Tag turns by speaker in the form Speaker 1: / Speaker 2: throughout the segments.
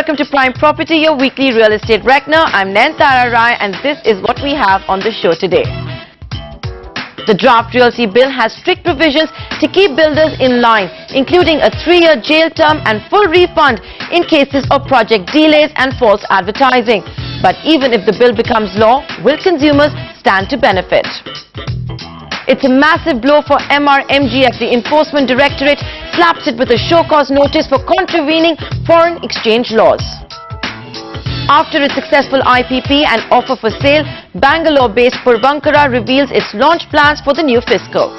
Speaker 1: welcome to Prime Property, your weekly real estate reckoner. I'm Nayanthara Rai and this is what we have on the show today. The draft Realty bill has strict provisions to keep builders in line, including a 3-year jail term and full refund in cases of project delays and false advertising. But even if the bill becomes law, will consumers stand to benefit? It's a massive blow for MRMGF. The Enforcement Directorate slaps it with a show cause notice for contravening foreign exchange laws. After its successful IPP and offer for sale, Bangalore-based Puravankara reveals its launch plans for the new fiscal.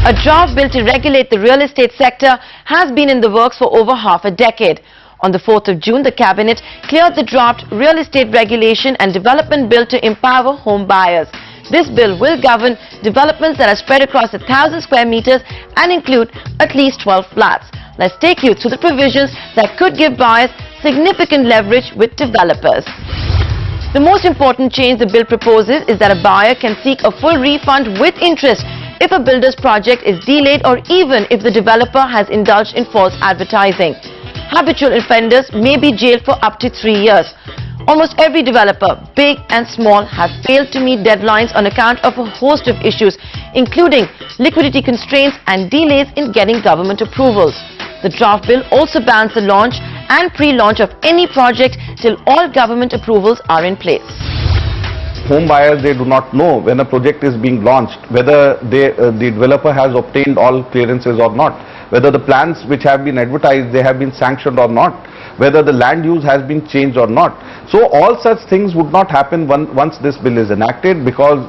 Speaker 1: A draft bill to regulate the real estate sector has been in the works for over half a decade. On the 4th of June, the Cabinet cleared the draft Real Estate Regulation and Development Bill to empower home buyers. This bill will govern developments that are spread across 1,000 square meters and include at least 12 flats. Let's take you through the provisions that could give buyers significant leverage with developers. The most important change the bill proposes is that a buyer can seek a full refund with interest if a builder's project is delayed or even if the developer has indulged in false advertising. Habitual offenders may be jailed for up to 3 years. Almost every developer, big and small, have failed to meet deadlines on account of a host of issues, including liquidity constraints and delays in getting government approvals. The draft bill also bans the launch and pre-launch of any project till all government approvals are in place.
Speaker 2: Home buyers, they do not know when a project is being launched, whether the developer has obtained all clearances or not, whether the plans which have been advertised, they have been sanctioned or not, whether the land use has been changed or not. So all such things would not happen once this bill is enacted, because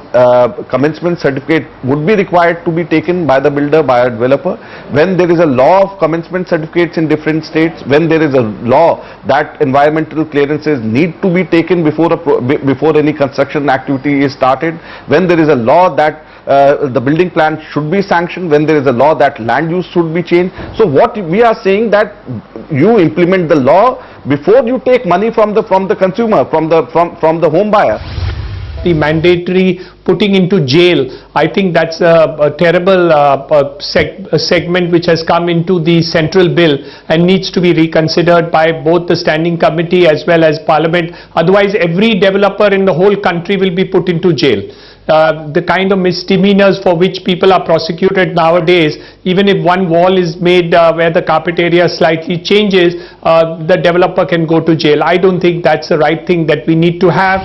Speaker 2: commencement certificate would be required to be taken by the builder, by a developer. When there is a law of commencement certificates in different states, when there is a law that environmental clearances need to be taken before any construction activity is started, when there is a law that the building plan should be sanctioned, when there is a law that land use should be changed. So what we are saying, that you implement the law before you take money from the consumer, from the home buyer.
Speaker 3: The mandatory putting into jail, I think that's a terrible segment which has come into the central bill and needs to be reconsidered by both the standing committee as well as Parliament. Otherwise, every developer in the whole country will be put into jail. The kind of misdemeanors for which people are prosecuted nowadays, even if one wall is made where the carpet area slightly changes, the developer can go to jail. I don't think that's the right thing that we need to have.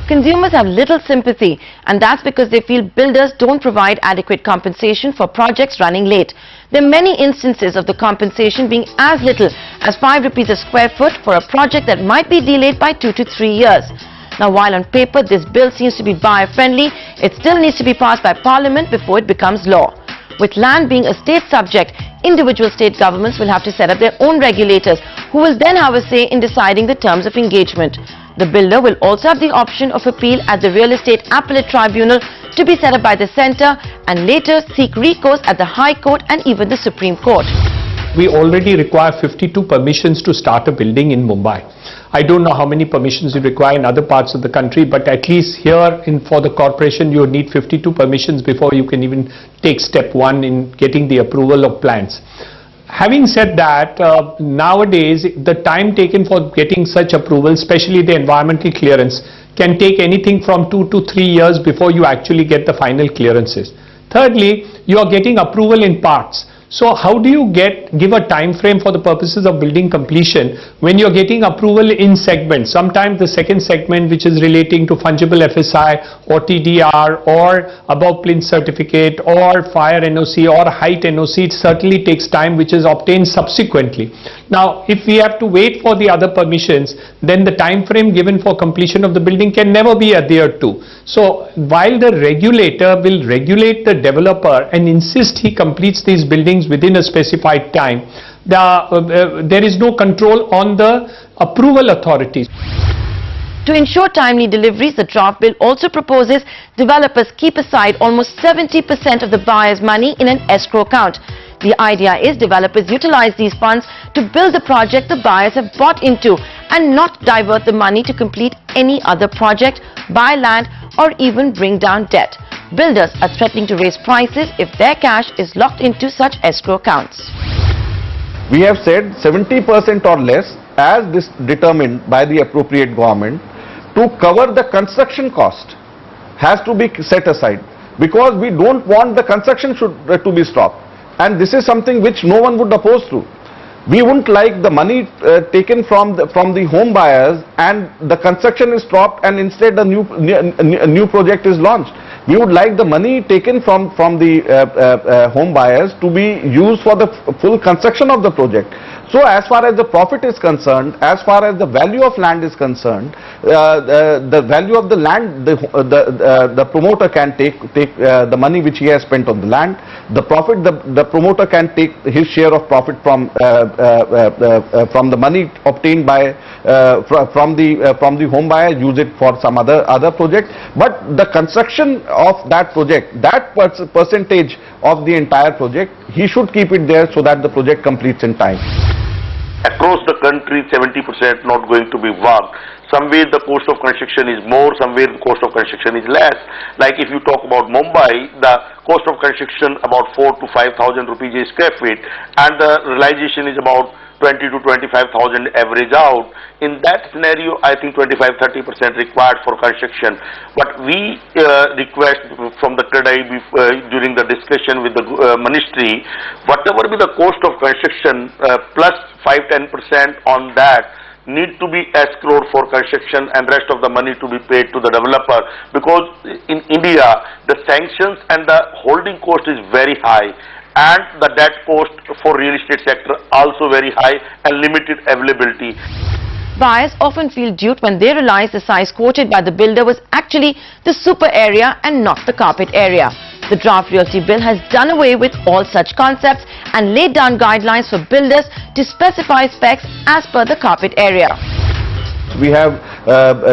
Speaker 1: Consumers have little sympathy, and that's because they feel builders don't provide adequate compensation for projects running late. There are many instances of the compensation being as little as 5 rupees a square foot for a project that might be delayed by 2 to 3 years. Now, while on paper this bill seems to be buyer-friendly, it still needs to be passed by Parliament before it becomes law. With land being a state subject, individual state governments will have to set up their own regulators, who will then have a say in deciding the terms of engagement. The builder will also have the option of appeal at the Real Estate Appellate Tribunal to be set up by the centre and later seek recourse at the High Court and even the Supreme Court.
Speaker 3: We already require 52 permissions to start a building in Mumbai. I don't know how many permissions you require in other parts of the country, but at least here for the corporation you need 52 permissions before you can even take step 1 in getting the approval of plans. Having said that, nowadays the time taken for getting such approval, especially the environmental clearance, can take anything from 2 to 3 years before you actually get the final clearances. Thirdly, you are getting approval in parts. So how do you give a time frame for the purposes of building completion when you're getting approval in segments? Sometimes the second segment, which is relating to fungible FSI or TDR or above plinth certificate or fire NOC or height NOC, it certainly takes time, which is obtained subsequently. Now, if we have to wait for the other permissions, then the time frame given for completion of the building can never be adhered to. So while the regulator will regulate the developer and insist he completes these buildings within a specified time, there is no control on the approval authorities.
Speaker 1: To ensure timely deliveries, the draft bill also proposes developers keep aside almost 70% of the buyer's money in an escrow account. The idea is developers utilize these funds to build the project the buyers have bought into and not divert the money to complete any other project, buy land or even bring down debt. Builders are threatening to raise prices if their cash is locked into such escrow accounts.
Speaker 2: We have said 70% or less as this determined by the appropriate government to cover the construction cost has to be set aside, because we don't want the construction to be stopped, and this is something which no one would oppose to. We wouldn't like the money taken from the home buyers and the construction is stopped and instead a new project is launched. We would like the money taken from the home buyers to be used for the full construction of the project. So as far as the profit is concerned, as far as the value of land is concerned, the value of the land, the promoter can take the money which he has spent on the land. The profit, the promoter can take his share of profit from the money obtained by from the home buyer, use it for some other project. But the construction of that project, that percentage of the entire project, he should keep it there so that the project completes in time.
Speaker 4: Across the country, 70% not going to be worked. Somewhere the cost of construction is more, somewhere the cost of construction is less. Like if you talk about Mumbai, the cost of construction about 4,000 to 5,000 rupees a square feet, and the realization is about 20 to 25,000 average out. In that scenario, I think 25-30% required for construction. But we request from the CREDAI during the discussion with the ministry, whatever be the cost of construction plus 5-10% on that need to be escrowed for construction and rest of the money to be paid to the developer, because in India the sanctions and the holding cost is very high, and the debt cost for real estate sector also very high and limited availability.
Speaker 1: Buyers often feel duped when they realize the size quoted by the builder was actually the super area and not the carpet area. The draft Realty Bill has done away with all such concepts and laid down guidelines for builders to specify specs as per the carpet area.
Speaker 2: We have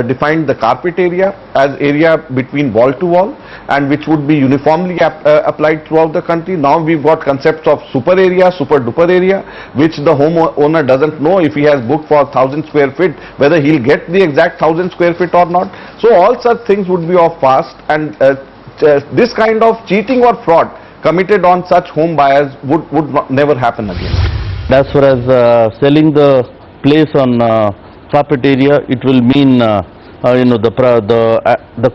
Speaker 2: defined the carpet area as area between wall to wall, and which would be uniformly applied throughout the country. Now we've got concepts of super area, super duper area, which the homeowner doesn't know if he has booked for 1,000 square feet, whether he'll get the exact 1,000 square feet or not. So all such things would be of past, and this kind of cheating or fraud committed on such home buyers would never happen again.
Speaker 5: As far as selling the place on carpet area, it will mean the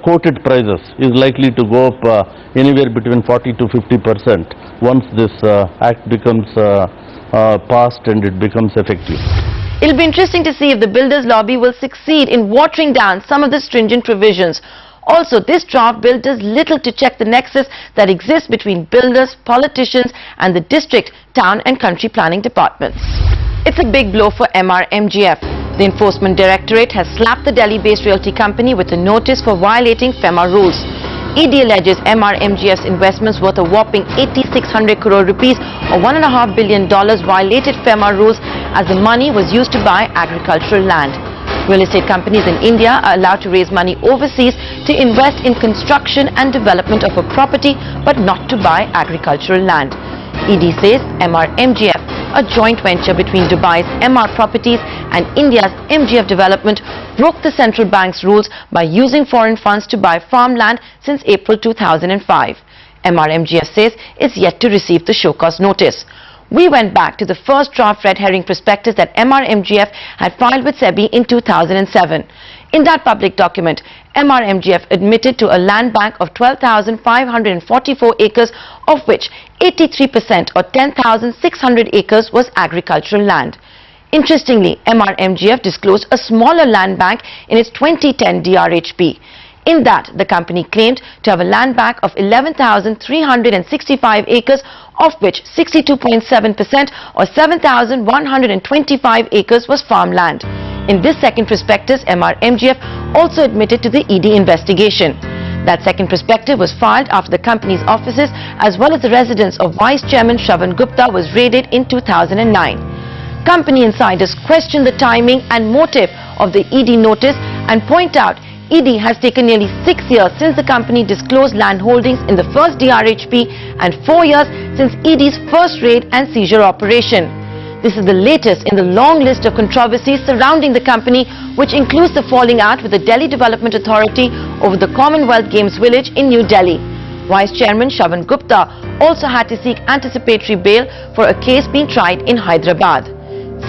Speaker 5: quoted prices is likely to go up anywhere between 40 to 50% once this act becomes passed and it becomes effective.
Speaker 1: It'll be interesting to see if the builders' lobby will succeed in watering down some of the stringent provisions. Also, this draft bill does little to check the nexus that exists between builders, politicians and the district, town and country planning departments. It's a big blow for MRMGF. The Enforcement Directorate has slapped the Delhi-based realty company with a notice for violating FEMA rules. ED alleges MRMGF's investments worth a whopping 8,600 crore rupees or $1.5 billion violated FEMA rules as the money was used to buy agricultural land. Real estate companies in India are allowed to raise money overseas to invest in construction and development of a property but not to buy agricultural land. ED says MRMGF, a joint venture between Dubai's MR Properties and India's MGF Development, broke the central bank's rules by using foreign funds to buy farmland since April 2005. MRMGF says it's yet to receive the show cause notice. We went back to the first draft red herring prospectus that MRMGF had filed with SEBI in 2007. In that public document, MRMGF admitted to a land bank of 12,544 acres, of which 83% or 10,600 acres was agricultural land. Interestingly, MRMGF disclosed a smaller land bank in its 2010 DRHP. In that, the company claimed to have a land bank of 11,365 acres, of which 62.7% or 7,125 acres was farmland. In this second prospectus, MRMGF also admitted to the ED investigation. That second prospectus was filed after the company's offices as well as the residence of Vice Chairman Shravan Gupta was raided in 2009. Company insiders question the timing and motive of the ED notice and point out ED has taken nearly 6 years since the company disclosed land holdings in the first DRHP and 4 years since ED's first raid and seizure operation. This is the latest in the long list of controversies surrounding the company, which includes the falling out with the Delhi Development Authority over the Commonwealth Games Village in New Delhi. Vice Chairman Shravan Gupta also had to seek anticipatory bail for a case being tried in Hyderabad.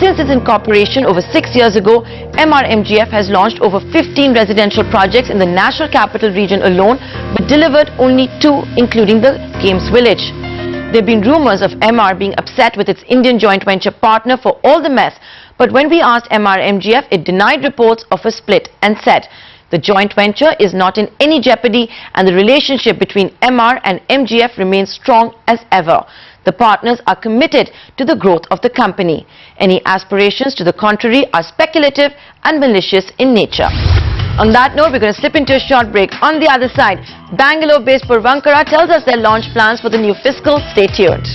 Speaker 1: Since its incorporation over 6 years ago, MRMGF has launched over 15 residential projects in the National Capital Region alone, but delivered only 2, including the Games Village. There have been rumors of MR being upset with its Indian joint venture partner for all the mess, but when we asked MRMGF, it denied reports of a split and said the joint venture is not in any jeopardy and the relationship between MR and MGF remains strong as ever. The partners are committed to the growth of the company. Any aspirations to the contrary are speculative and malicious in nature. On that note, we're going to slip into a short break. On the other side, Bangalore-based Purvankara tells us their launch plans for the new fiscal. Stay tuned.